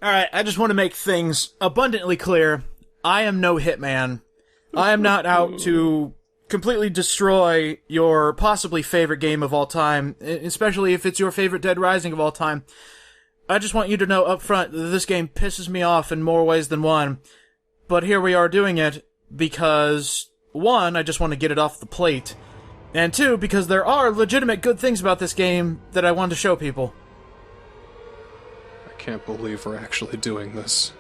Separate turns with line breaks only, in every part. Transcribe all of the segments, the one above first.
Alright, I just want to make things abundantly clear. I am no hitman. I am not out to completely destroy your possibly favorite game of all time, especially if it's your favorite Dead Rising of all time. I just want you to know up front that this game pisses me off in more ways than one. But here we are doing it because, one, I just want to get it off the plate, and two, because there are legitimate good things about this game that I want to show people.
I can't believe we're actually doing this.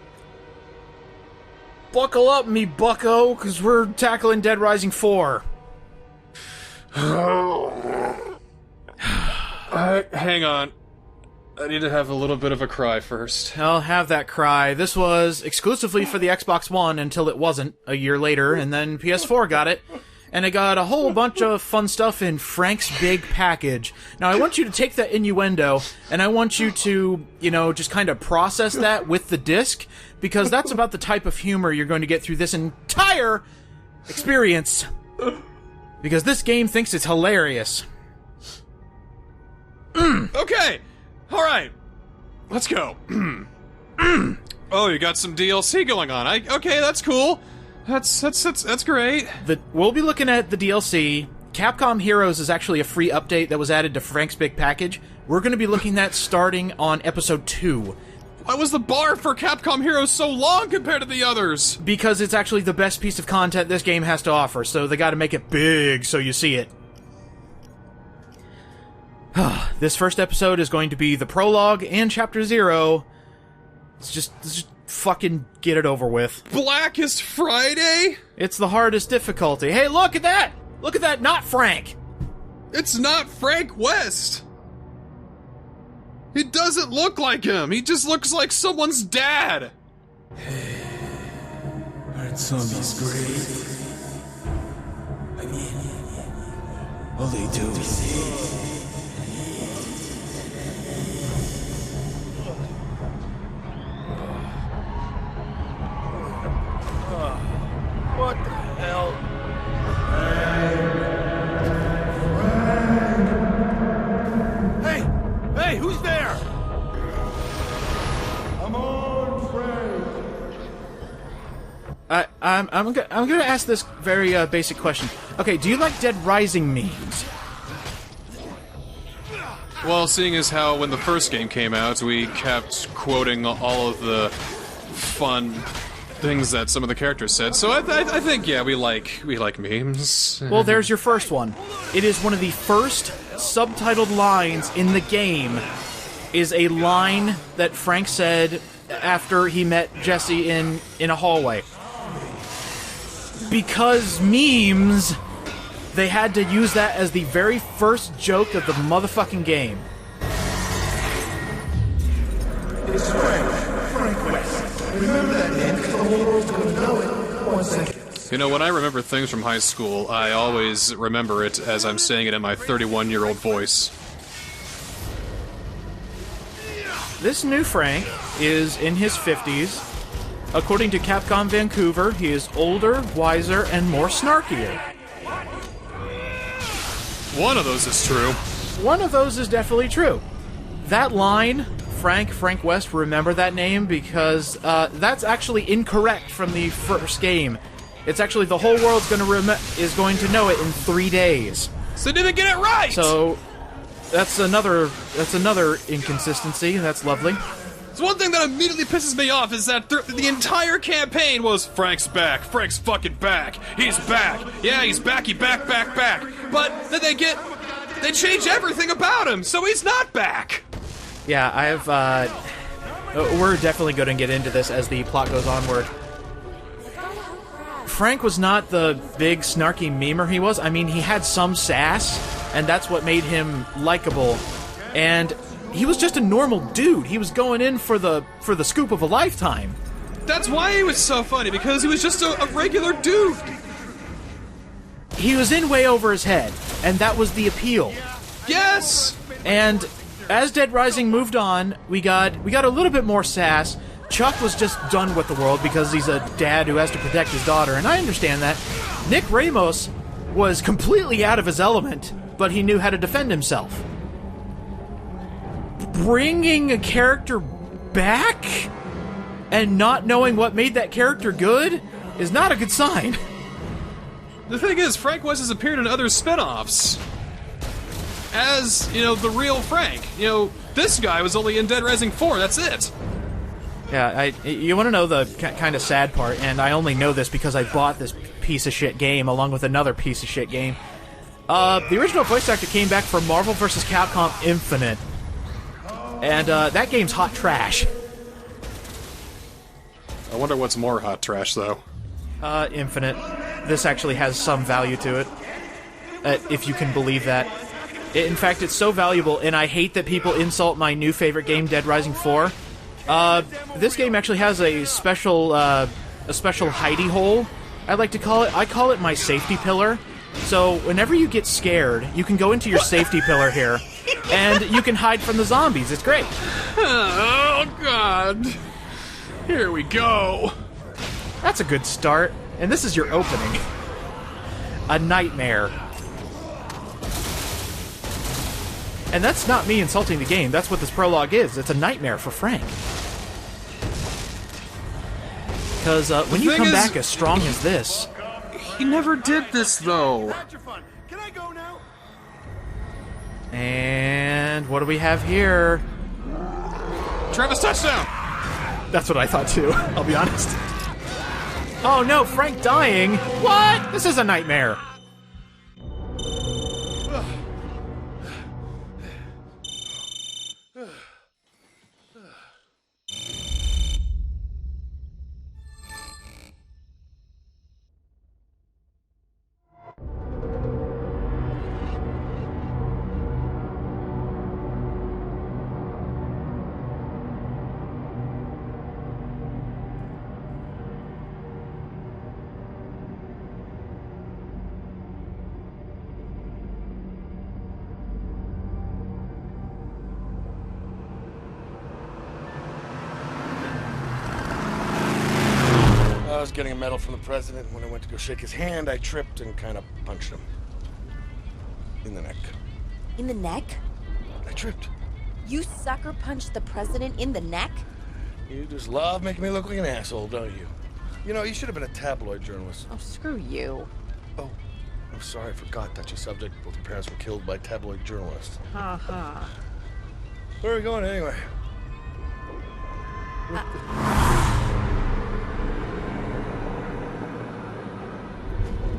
Buckle up, me bucko, because we're tackling Dead Rising 4.
Hang on. I need to have a little bit of a cry first.
I'll have that cry. This was exclusively for the Xbox One until it wasn't a year later, and then PS4 got it. And it got a whole bunch of fun stuff in Franck's big package. Now, I want you to take that innuendo, and I want you to, just kind of process that with the disc, because that's about the type of humor you're going to get through this entire experience. Because this game thinks it's hilarious.
Okay! Alright! Let's go. Oh, you got some DLC going on. Okay, that's cool. That's great.
We'll be looking at the DLC. Capcom Heroes is actually a free update that was added to Franck's big package. We're going to be looking at starting on episode 2.
Why was the bar for Capcom Heroes so long compared to the others?
Because it's actually the best piece of content this game has to offer, so they gotta make it big so you see it. This first episode is going to be the prologue and chapter 0. Let's just fucking get it over with.
Blackest Friday?
It's the hardest difficulty. Hey, look at that! Look at that, not Frenck!
It's not Frenck Waist! He doesn't look like him! He just looks like someone's dad!
Aren't zombies great? I mean, all they do is
What the hell?
Hey, who's there?
I'm on, Frenck.
I'm gonna ask this very basic question. Okay, do you like Dead Rising memes?
Well, seeing as how when the first game came out, we kept quoting all of the fun things that some of the characters said, so I think, yeah, we like memes.
Well, there's your first one. It is one of the first subtitled lines in the game, is a line that Frenck said after he met Jesse in a hallway. Because memes, they had to use that as the very first joke of the motherfucking game.
It's Frenck Waist. Remember that name because the whole world's gonna know it. 1 second.
You know, when I remember things from high school, I always remember it as I'm saying it in my 31-year-old voice.
This new Frenck is in his 50s. According to Capcom Vancouver, he is older, wiser, and more snarkier.
One of those is true.
One of those is definitely true. That line, Frenck Waist, remember that name, because that's actually incorrect from the first game. It's actually the whole world's is going to know it in 3 days.
So didn't get it right!
So that's another inconsistency. That's lovely.
So one thing that immediately pisses me off is that the entire campaign was Franck's back. Franck's fucking back. He's back. Yeah, he's back. He back. But then they change everything about him, so he's not back.
Yeah, we're definitely going to get into this as the plot goes onward. Frenck was not the big snarky memer he was. I mean, he had some sass, and that's what made him likable. And he was just a normal dude. He was going in for the scoop of a lifetime.
That's why he was so funny, because he was just a regular dude.
He was in way over his head, and that was the appeal.
Yes!
And as Dead Rising moved on, we got a little bit more sass. Chuck was just done with the world because he's a dad who has to protect his daughter, and I understand that. Nick Ramos was completely out of his element, but he knew how to defend himself. Bringing a character back and not knowing what made that character good is not a good sign.
The thing is, Frenck Waist has appeared in other spin-offs as, you know, the real Frenck. You know, this guy was only in Dead Rising 4, that's it.
Yeah, you want to know the kind of sad part, and I only know this because I bought this piece of shit game along with another piece of shit game. The original voice actor came back for Marvel vs. Capcom Infinite, and that game's hot trash.
I wonder what's more hot trash, though.
Infinite. This actually has some value to it, if you can believe that. In fact, it's so valuable, and I hate that people insult my new favorite game, Dead Rising 4. This game actually has a special hidey hole, I like to call it. I call it my safety pillar. So whenever you get scared, you can go into your safety pillar here, and you can hide from the zombies. It's great.
Oh, God. Here we go.
That's a good start. And this is your opening. A nightmare. And that's not me insulting the game. That's what this prologue is. It's a nightmare for Frenck. Because when you come back as strong as this...
He never did this, though.
Can I go now?
And what do we have here?
Travis touchdown!
That's what I thought too, I'll be honest. Oh no, Frenck dying? What? This is a nightmare.
I was getting a medal from the president. When I went to go shake his hand, I tripped and kind of punched him. In the neck.
In the neck?
I tripped.
You sucker punched the president in the neck?
You just love making me look like an asshole, don't you? You know, you should have been a tabloid journalist.
Oh, screw you.
Oh, I'm sorry, I forgot that your subject. Both your parents were killed by tabloid journalists.
Ha
Where are we going anyway?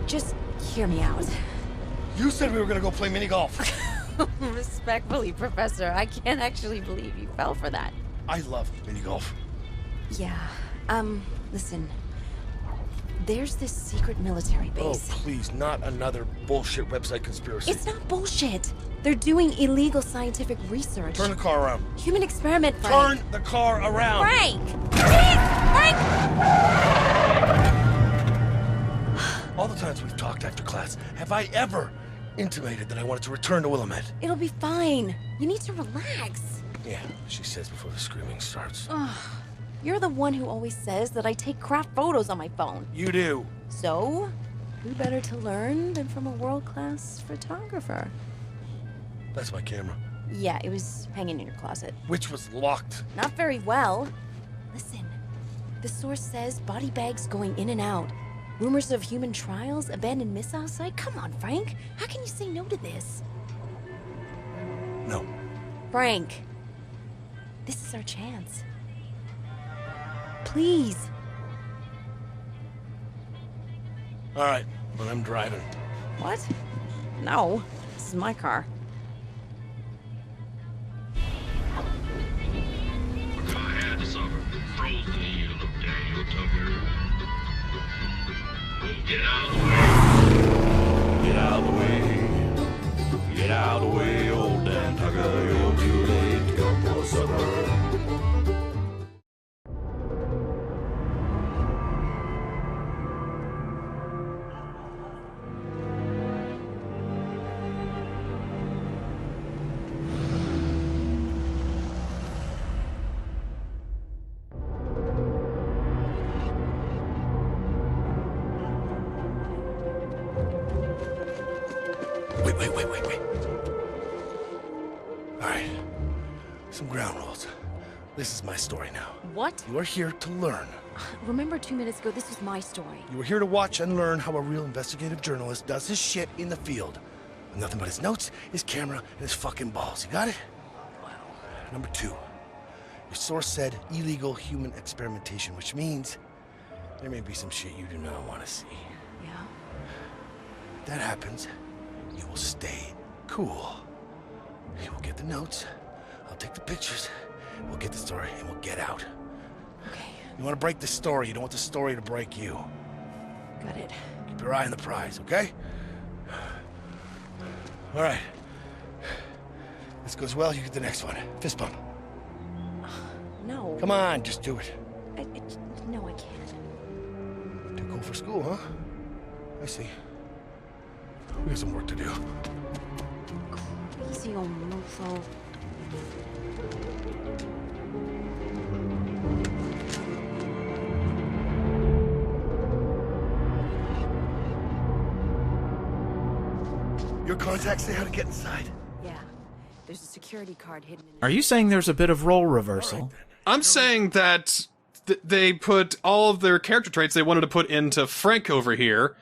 Just hear me out.
You said we were gonna go play mini golf.
Respectfully, Professor, I can't actually believe you fell for that.
I love mini golf.
Yeah, listen. There's this secret military
Oh,
base.
please, not another bullshit website conspiracy.
It's not bullshit. They're doing illegal scientific research.
Turn the car around.
Human experiment, Frank.
Turn the car around.
Frank! Please! Frank!
All the times we've talked after class, have I ever intimated that I wanted to return to Willamette?
It'll be fine. You need to relax.
Yeah, she says before the screaming starts.
You're the one who always says that I take crap photos on my phone.
You do.
So, who better to learn than from a world-class photographer?
That's my camera.
Yeah, it was hanging in your closet.
Which was locked.
Not very well. Listen, the source says body bags going in and out. Rumors of human trials, abandoned missile site. Come on, Frank. How can you say no to this?
No.
Frank, this is our chance. Please.
All right, but I'm driving.
What? No, this is my car.
Get out of the way. Get out of the way. Get out of the way, old Dan Tucker. You're too late to go for supper. Wait. All right. Some ground rules.
This is my story now.
What?
You are here to learn.
Remember 2 minutes ago, this was my story.
You are here to watch and learn how a real investigative journalist does his shit in the field. With nothing but his notes, his camera, and his fucking balls. You got it? Number 2. Your source said illegal human experimentation, which means there may be some shit you do not want to see.
Yeah?
If that happens, you will stay cool. You will get the notes, I'll take the pictures, we'll get the story, and we'll get out.
Okay.
You want to break the story, you don't want the story to break you.
Got it.
Keep your eye on the prize, okay? All right. This goes well, you get the next one. Fist bump.
No.
Come on, just do it.
No, I can't.
Too cool for school, huh? I see. We got some work to do.
Easy on mofo.
Your contacts say how to get inside.
Yeah. There's a security card hidden in
Are you saying there's a bit of role reversal?
I'm saying that they put all of their character traits they wanted to put into Frenck over here,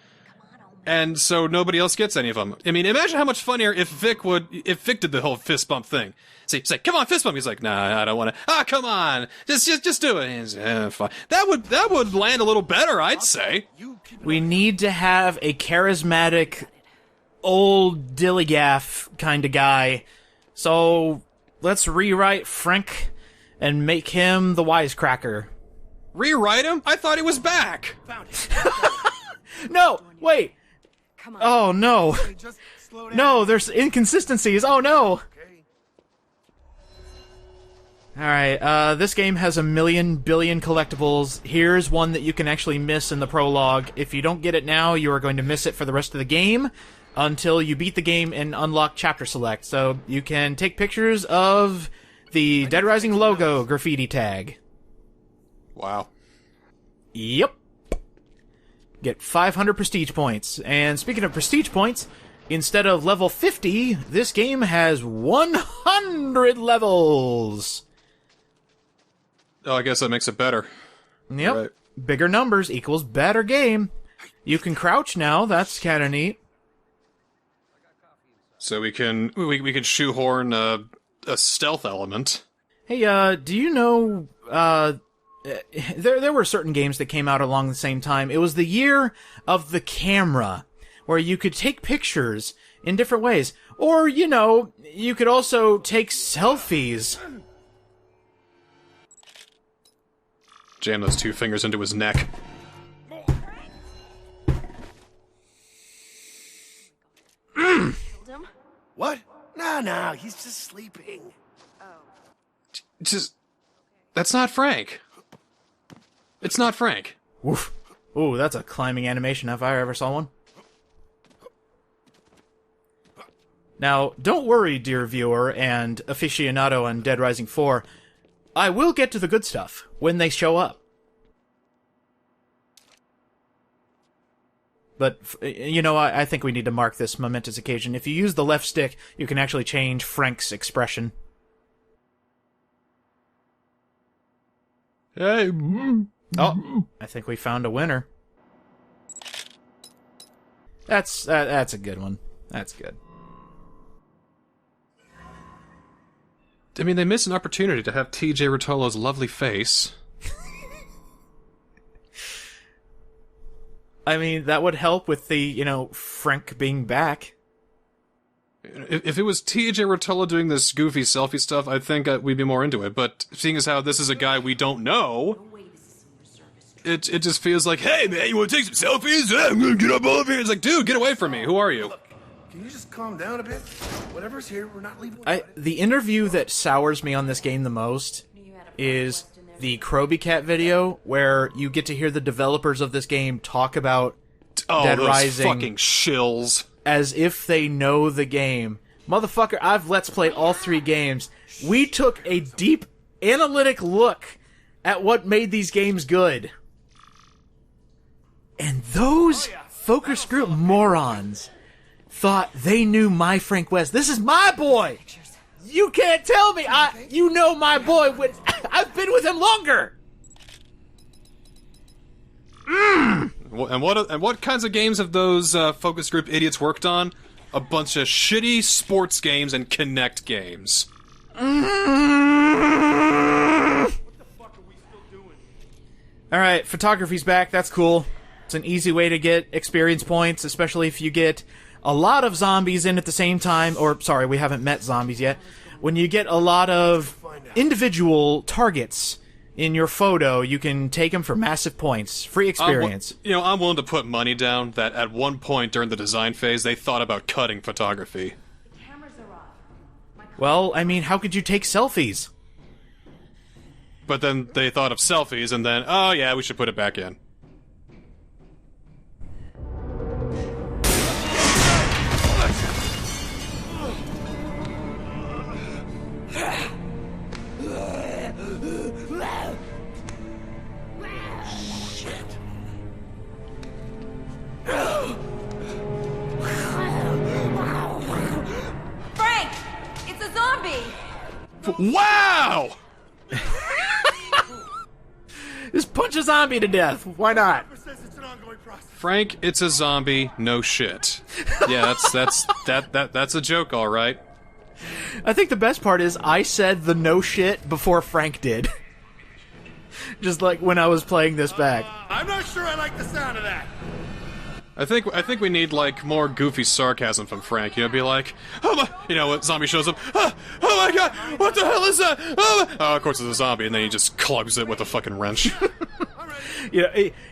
and so nobody else gets any of them. I mean, imagine how much funnier if Vic did the whole fist bump thing. Say, come on, fist bump. He's like, nah, I don't want to. Ah, come on, just do it. He's, fine. That would land a little better, I'd say.
We need to have a charismatic, old dillygaff kind of guy. So let's rewrite Frenck and make him the wisecracker.
Rewrite him? I thought he was back.
No, wait.
Come on.
Oh no.
Just slow down.
No, there's inconsistencies. Oh no.
Okay.
Alright, this game has 1,000,000,000 billion collectibles. Here's one that you can actually miss in the prologue. If you don't get it now, you are going to miss it for the rest of the game until you beat the game and unlock Chapter Select. So you can take pictures of the Dead Rising logo graffiti tag.
Wow.
Yep. Get 500 prestige points. And speaking of prestige points, instead of level 50, this game has 100 levels.
Oh, I guess that makes it better.
Yep.
Right.
Bigger numbers equals better game. You can crouch now. That's kind of neat.
So we can shoehorn a stealth element.
Hey, do you know, there were certain games that came out along the same time. It was the year of the camera, where you could take pictures in different ways. Or, you know, you could also take selfies.
Jam those 2 fingers into his neck.
Killed him?
What? No, he's just sleeping.
That's not Frenck. It's not Frenck.
Woof. Ooh, that's a climbing animation if I ever saw one. Now, don't worry, dear viewer and aficionado on Dead Rising 4. I will get to the good stuff when they show up. But, you know, I think we need to mark this momentous occasion. If you use the left stick, you can actually change Franck's expression.
Hey.
Oh, I think we found a winner. That's a good one. That's good.
I mean, they missed an opportunity to have T.J. Rotolo's lovely face.
I mean, that would help with the, you know, Frenck being back.
If it was T.J. Rotolo doing this goofy selfie stuff, I think we'd be more into it. But seeing as how this is a guy we don't know, it just feels like, hey man, you want to take some selfies? Yeah, I'm gonna get up over here. It's like, dude, get away from me. Who are you?
Can you just calm down a bit? Whatever's here, we're not leaving.
The interview that sours me on this game the most is the Kroby Cat video, where you get to hear the developers of this game talk about Dead
those
Rising
fucking shills.
as if they know the game. Motherfucker, I've Let's Played all 3 games. We took a deep, analytic look at what made these games good. And those focus group morons thought they knew my Frenck Waist. This is my boy! You can't tell me. You know my boy. I've been with him longer.
And what kinds of games have those focus group idiots worked on? A bunch of shitty sports games and Kinect games.
Alright, photography's back. That's cool. It's an easy way to get experience points, especially if you get a lot of zombies in at the same time. Or, sorry, we haven't met zombies yet. When you get a lot of individual targets in your photo, you can take them for massive points. Free experience.
I'm willing to put money down that at one point during the design phase, they thought about cutting photography.
Well, I mean, how could you take selfies?
But then they thought of selfies, and then, oh yeah, we should put it back in.
Frank! It's a zombie!
Wow!
Just punch a zombie to death. Why not?
Frank, it's a zombie, no shit. Yeah, that's a joke, all right.
I think the best part is I said the no shit before Frank did. Just like when I was playing this back.
I'm not sure I like the sound of that.
I think we need like more goofy sarcasm from Frank. Be like, oh my, what zombie shows up? Oh my god, what the hell is that? Oh, of course it's a zombie, and then he just clubs it with a fucking wrench.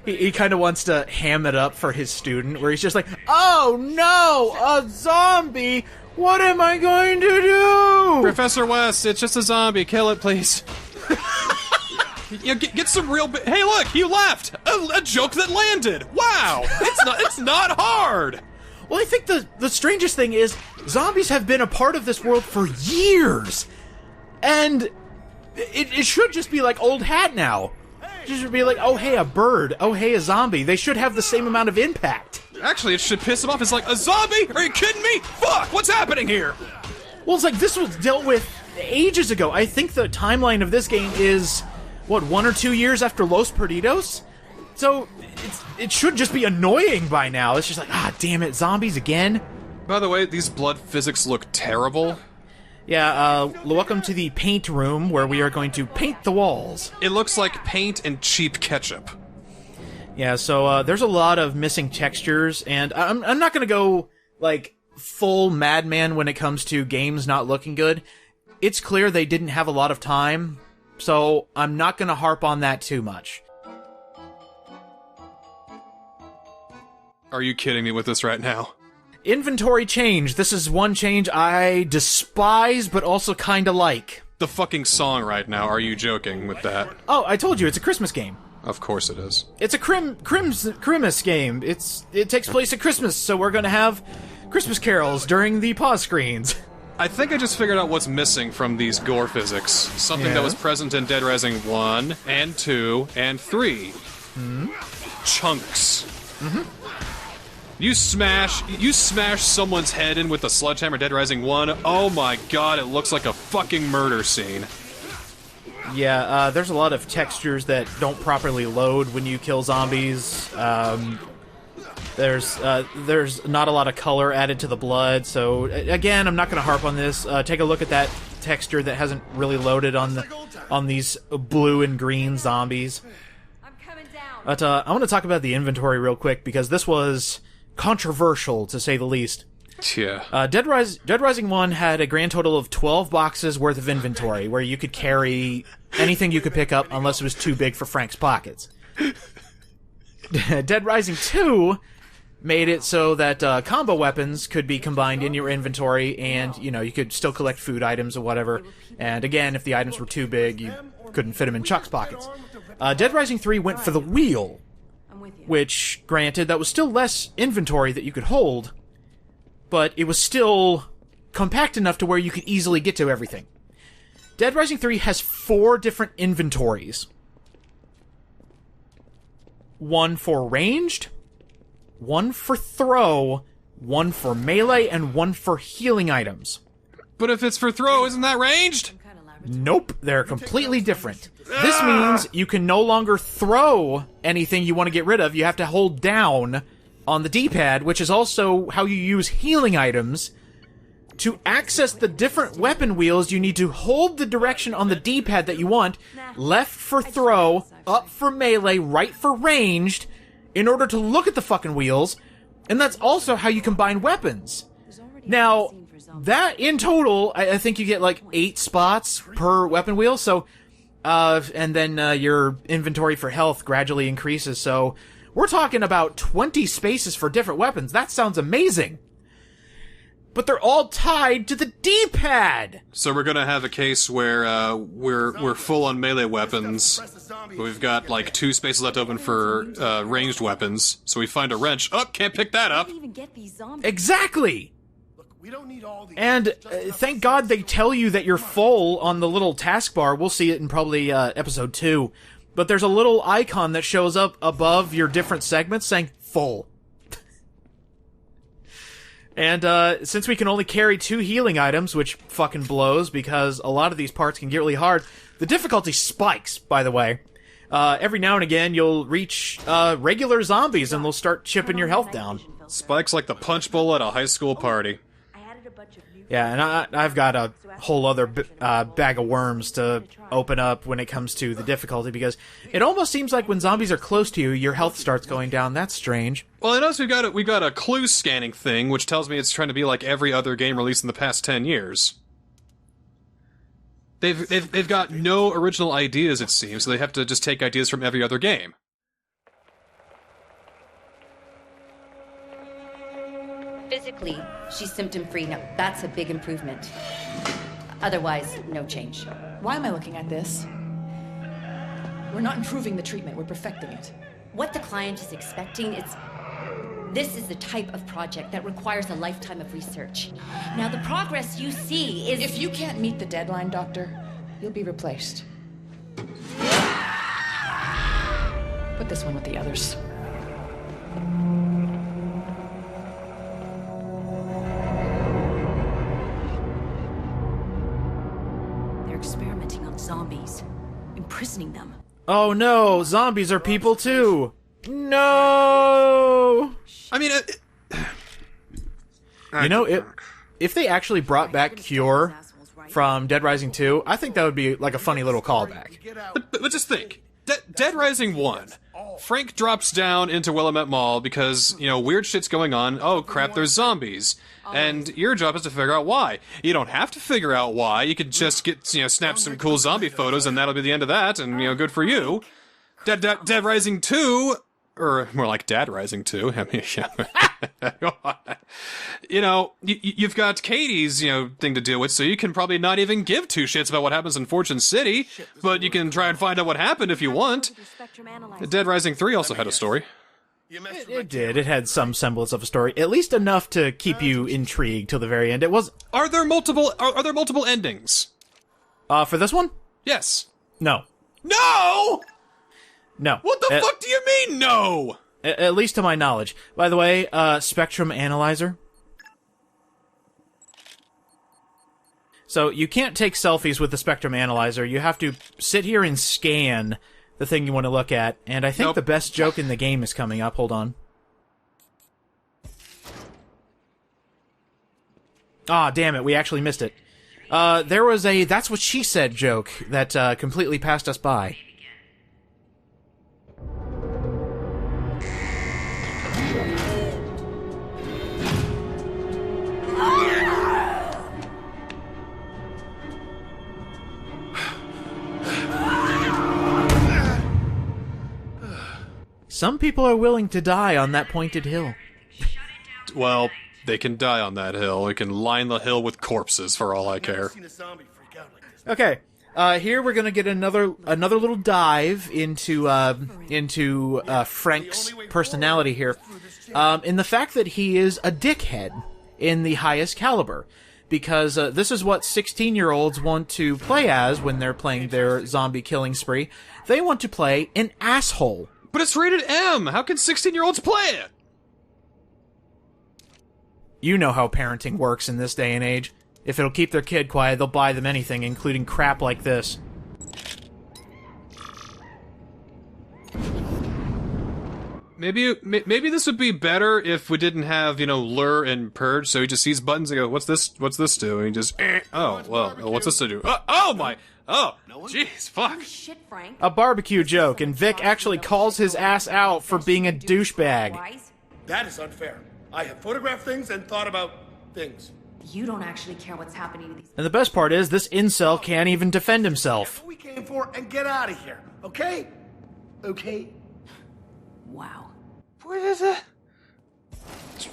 He kind of wants to ham it up for his student, where he's just like, oh no, a zombie! What am I going to do?
Professor West, it's just a zombie. Kill it, please. Get some real. Hey, look, you laughed. A joke that landed. Wow, it's not hard.
Well, I think the strangest thing is zombies have been a part of this world for years, and it should just be like old hat now. It should be like, oh hey, a bird. Oh hey, a zombie. They should have the same amount of impact.
Actually, it should piss him off. It's like, a zombie? Are you kidding me? Fuck! What's happening here?
Well, it's like this was dealt with ages ago. I think the timeline of this game is, 1 or 2 years after Los Perdidos? So, it should just be annoying by now. It's just like, damn it, zombies again?
By the way, these blood physics look terrible.
Yeah, welcome to the paint room, where we are going to paint the walls.
It looks like paint and cheap ketchup.
Yeah, so, there's a lot of missing textures, and I'm not gonna go, like, full madman when it comes to games not looking good. It's clear they didn't have a lot of time, so I'm not gonna harp on that too much.
Are you kidding me with this right now?
Inventory change. This is one change I despise, but also kinda like.
The fucking song right now, are you joking with that?
Oh, I told you, it's a Christmas game.
Of course it is.
It's a Christmas game. It takes place at Christmas, so we're gonna have Christmas carols during the pause screens.
I think I just figured out what's missing from these gore physics. Something that was present in Dead Rising 1, and 2, and 3. Chunks. You smash someone's head in with a sledgehammer, Dead Rising 1, oh my god, it looks like a fucking murder scene.
Yeah, there's a lot of textures that don't properly load when you kill zombies. There's not a lot of color added to the blood, so again, I'm not going to harp on this. Take a look at that texture that hasn't really loaded on these blue and green zombies.
I'm coming down.
But I want to talk about the inventory real quick, because this was controversial, to say the least.
Yeah.
Dead Rising 1 had a grand total of 12 boxes worth of inventory, where you could carry anything you could pick up unless it was too big for Frank's pockets. Dead Rising 2 made it so that combo weapons could be combined in your inventory, and, you could still collect food items or whatever. And again, if the items were too big, you couldn't fit them in Chuck's pockets. Dead Rising 3 went for the wheel, which, granted, that was still less inventory that you could hold, but it was still compact enough to where you could easily get to everything. Dead Rising 3 has 4 different inventories. One for ranged, one for throw, one for melee, and one for healing items.
But if it's for throw, isn't that ranged?
Nope, they're completely different. This means you can no longer throw anything you want to get rid of. You have to hold down on the D-pad, which is also how you use healing items. To access the different weapon wheels, you need to hold the direction on the D-pad that you want, left for throw, up for melee, right for ranged, in order to look at the fucking wheels, and that's also how you combine weapons. Now, that in total, I think you get like 8 spots per weapon wheel, so, and then your inventory for health gradually increases, so we're talking about 20 spaces for different weapons. That sounds amazing. But they're all tied to the D-pad!
So we're gonna have a case where, we're full on melee weapons. We've got, like, 2 spaces left open for, ranged weapons. So we find a wrench. Oh, can't pick that up!
Exactly!
We don't need all these.
And thank God they tell you that you're full on the little taskbar. We'll see it in probably episode 2. But there's a little icon that shows up above your different segments saying, full. And since we can only carry 2 healing items, which fucking blows because a lot of these parts can get really hard, the difficulty spikes, by the way. Every now and again, you'll reach regular zombies and they'll start chipping your health down.
Spikes like the punch bowl at a high school party.
Yeah, and I've got a whole other bag of worms to open up when it comes to the difficulty, because it almost seems like when zombies are close to you, your health starts going down. That's strange.
Well, I notice we've got a clue scanning thing, which tells me it's trying to be like every other game released in the past 10 years. They've got no original ideas, it seems, so they have to just take ideas from every other game.
Physically, she's symptom-free. Now, that's a big improvement. Otherwise, no change.
Why am I looking at this? We're not improving the treatment, we're perfecting it.
What the client is expecting, this is the type of project that requires a lifetime of research. Now, the progress you see is...
If you can't meet the deadline, Doctor, you'll be replaced. Put this one with the others.
Experimenting on zombies, imprisoning them.
Oh no, zombies are people too! No!
I mean,
you know, if they actually brought back Cure from Dead Rising 2, I think that would be like a funny little callback.
But just think. Dead Rising 1. Frank drops down into Willamette Mall because, you know, weird shit's going on. Oh, crap, there's zombies. And your job is to figure out why. You don't have to figure out why. You could just get, you know, snap some cool zombie photos and that'll be the end of that, and, you know, good for you. Dead Rising 2... Or more like Dad Rising 2. I mean, yeah. You know, you've got Katie's, you know, thing to deal with, so you can probably not even give 2 shits about what happens in Fortune City, but you can try and find out what happened if you want. Dead Rising 3 also had a story.
It did. It had some semblance of a story, at least enough to keep you intrigued till the very end. It was.
Are there multiple endings?
For this one?
Yes.
No.
No!
No.
What the fuck do you mean, no?
At least to my knowledge. By the way, Spectrum Analyzer. So you can't take selfies with the Spectrum Analyzer. You have to sit here and scan the thing you want to look at. And I think the best joke in the game is coming up. Hold on. Ah, damn it. We actually missed it. There was a "that's what she said" joke that completely passed us by. Some people are willing to die on that pointed hill.
Well, they can die on that hill. They can line the hill with corpses, for all I care.
Okay, here we're gonna get another little dive into Franck's personality here, in the fact that he is a dickhead in the highest caliber. Because this is what 16-year-olds want to play as when they're playing their zombie killing spree. They want to play an asshole.
But it's rated M! How can 16-year-olds play it?
You know how parenting works in this day and age. If it'll keep their kid quiet, they'll buy them anything, including crap like this.
Maybe this would be better if we didn't have, lure and purge, so he just sees buttons and goes, what's this do? And he just, oh, well, what's this to do? Jeez, fuck.
Shit, Frank.
A barbecue joke, and Vic actually calls his ass out for being a douchebag.
That is unfair. I have photographed things and thought about things.
You don't actually care what's happening to these.
And the best part is, this incel can't even defend himself.
What we came for and get out of here, okay? Okay?
Wow.
What is it?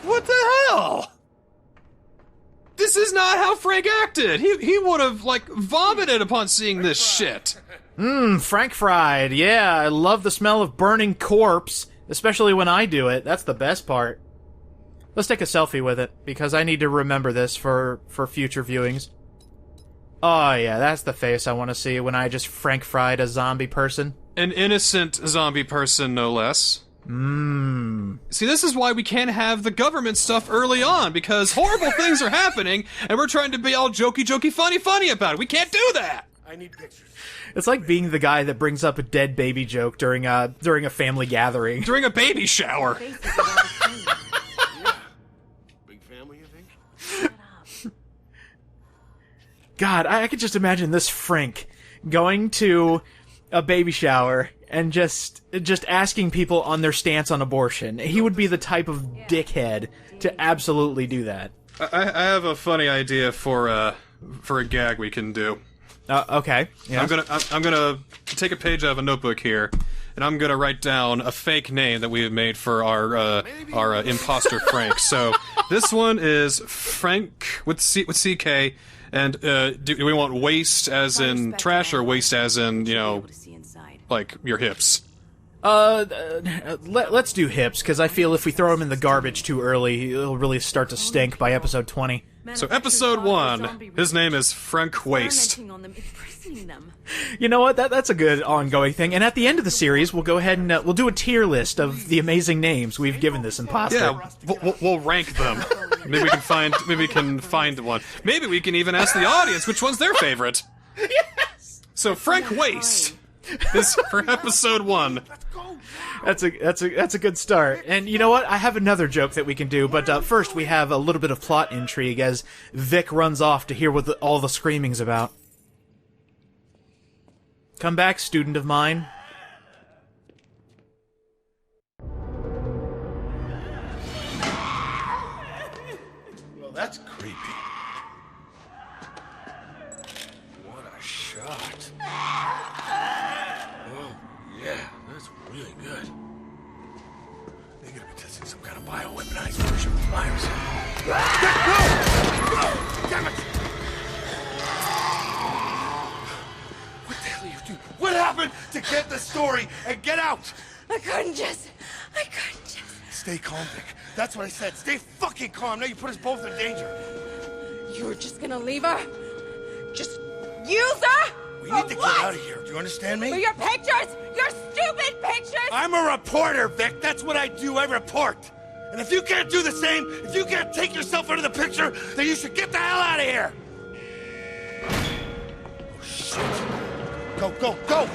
What the hell? This is not how Frank acted. He would have, vomited upon seeing this shit.
Frank fried. Yeah, I love the smell of burning corpse, especially when I do it. That's the best part. Let's take a selfie with it, because I need to remember this for future viewings. Oh yeah, that's the face I want to see when I just Frank fried a zombie person.
An innocent zombie person, no less. See, this is why we can't have the government stuff early on, because horrible things are happening, and we're trying to be all jokey, funny about it. We can't do that!
I need pictures.
It's like being the guy that brings up a dead baby joke during a family gathering.
During a baby shower.
Big family, you think?
God, I could just imagine this Frank going to a baby shower and just asking people on their stance on abortion. He would be the type of dickhead to absolutely do that.
I have a funny idea for a gag we can do.
Okay. Yeah.
I'm gonna take a page out of a notebook here, and I'm gonna write down a fake name that we have made for our imposter Frank. So this one is Frank with CK, and do we want waist as in trash or waist as in like your hips?
Let's do hips, because I feel if we throw him in the garbage too early, it'll really start to stink by episode 20.
So episode 1, his name is Frenck Waist.
You know what? That's a good ongoing thing. And at the end of the series, we'll go ahead and we'll do a tier list of the amazing names we've given this imposter.
Yeah, we'll rank them. Maybe we can find one. Maybe we can even ask the audience which one's their favorite.
Yes.
So Frenck Waist is for episode 1.
That's a good start. And you know what? I have another joke that we can do, but first we have a little bit of plot intrigue as Vic runs off to hear what all the screaming's about. Come back, student of mine.
Well, that's creepy. What a shot. Oh, yeah, that's really good. They're gonna be testing some kind of bioweaponized version of the virus. No! Damn it! What the hell are you doing? What happened to get the story and get out?
I couldn't just.
Stay calm, Vic. That's what I said. Stay fucking calm. Now you put us both in danger.
You were just gonna leave her? Just use her?
We need to get out of here. Do you understand me?
For your pictures? Your stupid pictures?
I'm a reporter, Vic. That's what I do. I report. And if you can't do the same, if you can't take yourself out of the picture, then you should get the hell out of here. Oh, shit. Go.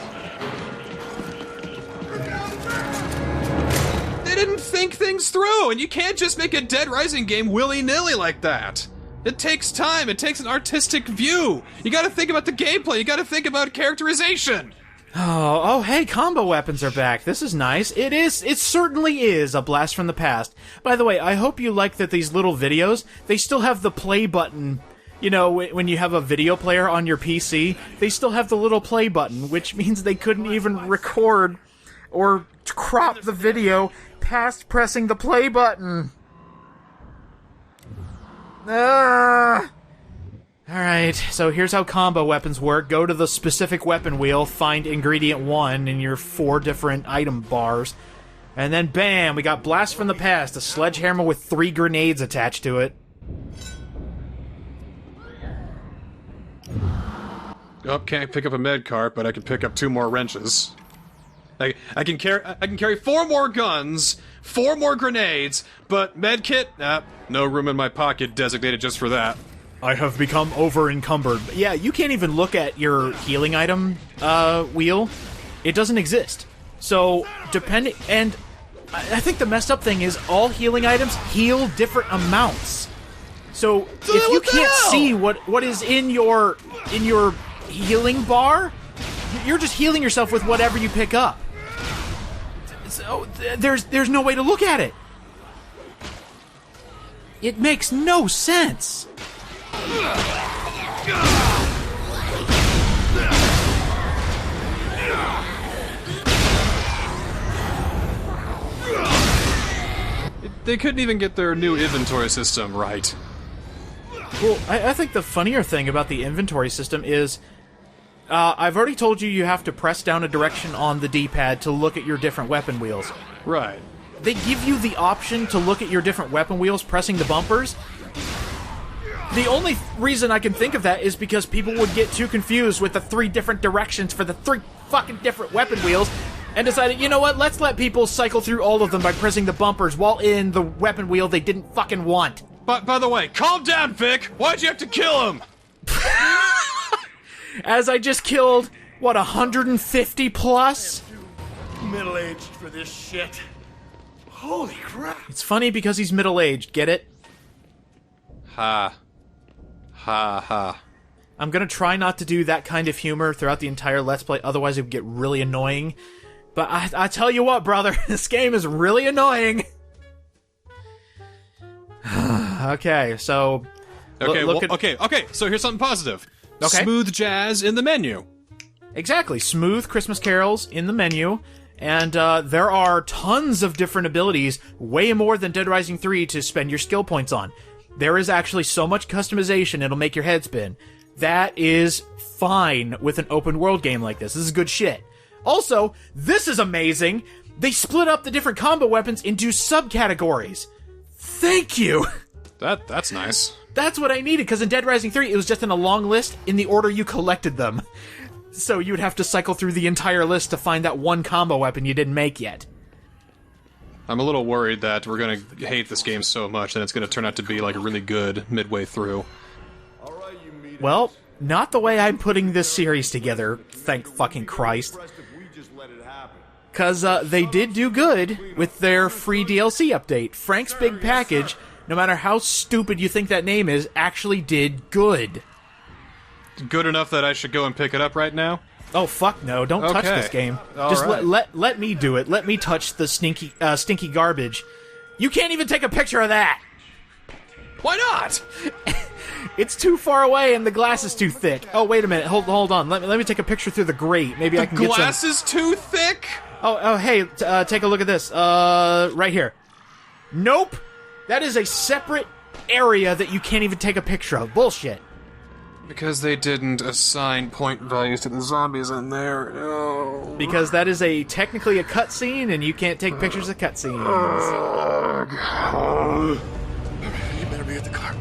They didn't think things through, and you can't just make a Dead Rising game willy-nilly like that. It takes time, it takes an artistic view. You gotta think about the gameplay, you gotta think about characterization.
Oh, hey, combo weapons are back. This is nice. It certainly is a blast from the past. By the way, I hope you like that these little videos, they still have the play button. You know, when you have a video player on your PC, they still have the little play button, which means they couldn't even record or crop the video past pressing the play button. Alright, so here's how combo weapons work. Go to the specific weapon wheel, find ingredient 1 in your 4 different item bars, and then bam, we got Blast from the Past, a sledgehammer with 3 grenades attached to it.
Oh, can't pick up a med cart, but I can pick up 2 more wrenches. I can carry 4 more guns, 4 more grenades, but med kit? No room in my pocket designated just for that.
I have become over-encumbered. Yeah, you can't even look at your healing item wheel. It doesn't exist. So, depending... And I think the messed up thing is all healing items heal different amounts. So if you can't see what is in your healing bar, you're just healing yourself with whatever you pick up. So there's no way to look at it. It makes no sense.
They couldn't even get their new inventory system right.
Well, I think the funnier thing about the inventory system is, I've already told you have to press down a direction on the D-pad to look at your different weapon wheels.
Right.
They give you the option to look at your different weapon wheels pressing the bumpers. The only reason I can think of that is because people would get too confused with the 3 different directions for the 3 fucking different weapon wheels, and decided, you know what, let's let people cycle through all of them by pressing the bumpers while in the weapon wheel they didn't fucking want.
But, by the way, calm down, Vic! Why'd you have to kill him?
As I just killed, what, 150 plus?
Middle-aged for this shit. Holy crap.
It's funny because he's middle-aged, get it?
Ha. Ha ha.
I'm gonna try not to do that kind of humor throughout the entire Let's Play, otherwise it would get really annoying. But I tell you what, brother, this game is really annoying. Okay, so...
Okay, so here's something positive.
Okay.
Smooth jazz in the menu.
Exactly, smooth Christmas carols in the menu, and there are tons of different abilities, way more than Dead Rising 3 to spend your skill points on. There is actually so much customization, it'll make your head spin. That is fine with an open world game like this. This is good shit. Also, this is amazing. They split up the different combo weapons into subcategories. Thank you.
That's nice.
That's what I needed, because in Dead Rising 3, it was just in a long list in the order you collected them. So you would have to cycle through the entire list to find that one combo weapon you didn't make yet.
I'm a little worried that we're gonna hate this game so much that it's gonna turn out to be, like, really good midway through.
Well, not the way I'm putting this series together, thank fucking Christ. Because they did do good with their free DLC update. Frenck's Big Package, no matter how stupid you think that name is, actually did good.
Good enough that I should go and pick it up right now?
Oh, fuck no. Don't touch this game. Just let me do it. Let me touch the stinky garbage. You can't even take a picture of that!
Why not?
It's too far away and the glass is too thick. Oh, wait a minute. Hold on. Let me take a picture through the grate. Maybe I can get some...
The glass is too thick?
Oh, hey, take a look at this. Right here. Nope! That is a separate area that you can't even take a picture of. Bullshit.
Because they didn't assign point values to the zombies in there. No.
Because that is technically a cutscene, and you can't take pictures of cutscenes.
You better be at the car.